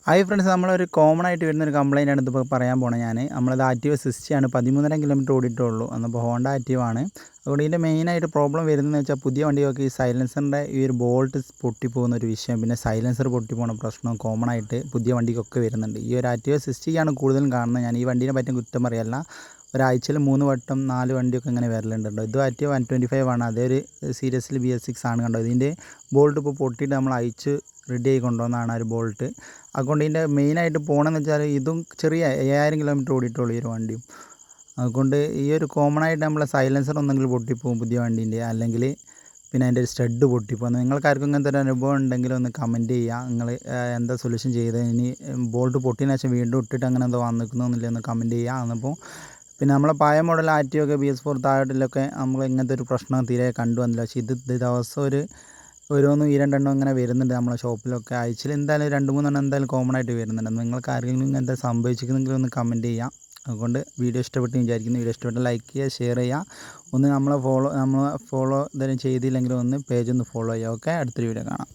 Hi friends, നമ്മളൊരു common ആയിട്ട് വരുന്നൊരു കംപ്ലയിൻ്റ് ആണ് ഇതിപ്പോൾ പറയാൻ പോണത്. നമ്മളത് ആക്റ്റീവ 60 ആണ്, 13.5 കിലോമീറ്റർ ഓടിയിട്ടുള്ളൂ. അന്നപ്പോൾ ഹോണ്ട ആക്റ്റീവ് ആണ്. അതുകൊണ്ട് ഇതിൻ്റെ മെയിനായിട്ട് പ്രോബ്ലം വരുന്നതെന്ന് വെച്ചാൽ പുതിയ വണ്ടിയൊക്കെ ഈ സൈലൻസറിൻ്റെ ഈ ഒരു ബോൾട്ട് പൊട്ടിപ്പോകുന്ന ഒരു വിഷയം, പിന്നെ സൈലൻസർ പൊട്ടിപ്പോകുന്ന പ്രശ്നം കോമൺ ആയിട്ട് പുതിയ വണ്ടിക്കൊക്കെ വരുന്നുണ്ട്. ഈ ഒരു ആക്റ്റീവ 60 ആണ് കൂടുതലും കാണുന്നത്. ഞാൻ ഈ വണ്ടീനെ പറ്റി കുറ്റം പറയല്ല. ഒരാഴ്ചയിൽ 3 വട്ടം 4 വണ്ടിയൊക്കെ ഇങ്ങനെ വരലുണ്ടോ. ഇത് ആക്റ്റീവ 125 ആണ്, അതൊരു സീരീസിൽ BS6 ആണ്. കണ്ടോ, ഇതിൻ്റെ ബോൾട്ട് ഇപ്പോൾ പൊട്ടിയിട്ട് നമ്മൾ അയച്ച് റെഡി ആയി കൊണ്ടുവന്നതാണ് ആ ഒരു ബോൾട്ട്. അതുകൊണ്ട് ഇതിൻ്റെ മെയിനായിട്ട് പോകണമെന്ന് വെച്ചാൽ ഇതും ചെറിയ 7000 കിലോമീറ്റർ ഓടിയിട്ടുള്ളൂ ഈ ഒരു വണ്ടിയും. അതുകൊണ്ട് ഈ ഒരു കോമൺ ആയിട്ട് നമ്മളെ സൈലൻസർ ഒന്നെങ്കിൽ പൊട്ടിപ്പോകും പുതിയ വണ്ടീൻ്റെ, അല്ലെങ്കിൽ പിന്നെ അതിൻ്റെ ഒരു സ്റ്റഡ് പൊട്ടിപ്പോകും. നിങ്ങൾക്കാർക്കും ഇങ്ങനത്തെ ഒരു അനുഭവം ഉണ്ടെങ്കിൽ ഒന്ന് കമൻറ്റ് ചെയ്യുക. നിങ്ങൾ എന്താ സൊല്യൂഷൻ ചെയ്തത്, ഇനി ബോൾട്ട് പൊട്ടിയതിന് ശേഷം വീണ്ടും ഇട്ടിട്ട് അങ്ങനെ എന്തോ വന്നിരിക്കുന്നൊന്നുമില്ല, ഒന്ന് കമൻറ്റ് ചെയ്യുക. എന്നപ്പോൾ പിന്നെ നമ്മളെ പഴയ മോഡൽ ആക്റ്റീവൊക്കെ BS4 താഴോട്ടിലൊക്കെ നമ്മൾ ഇങ്ങനത്തെ ഒരു പ്രശ്നം തീരെ കണ്ടുവന്നില്ല. പക്ഷേ ഇത് ദിവസം ഓരോന്നും ഈ രണ്ടെണ്ണം ഇങ്ങനെ വരുന്നുണ്ട് നമ്മളെ ഷോപ്പിലൊക്കെ. ആഴ്ചയിൽ എന്തായാലും 2-3 എന്തായാലും കോമൺ ആയിട്ട് വരുന്നുണ്ട്. നിങ്ങൾക്ക് ആർക്കെങ്കിലും ഇങ്ങനത്തെ സംഭവിച്ചിരിക്കുന്നെങ്കിൽ ഒന്ന് കമൻറ്റ് ചെയ്യാം. അതുകൊണ്ട് വീഡിയോ ഇഷ്ടപ്പെട്ടു വിചാരിക്കുന്നു. വീഡിയോ ഇഷ്ടപ്പെട്ടാൽ ലൈക്ക് ചെയ്യുക, ഷെയർ ചെയ്യുക. ഒന്ന് നമ്മളെ ഫോളോ എന്തെങ്കിലും ചെയ്തില്ലെങ്കിലും ഒന്ന് പേജ് ഒന്ന് ഫോളോ ചെയ്യുക. ഓക്കെ, അടുത്തൊരു വീഡിയോ കാണാം.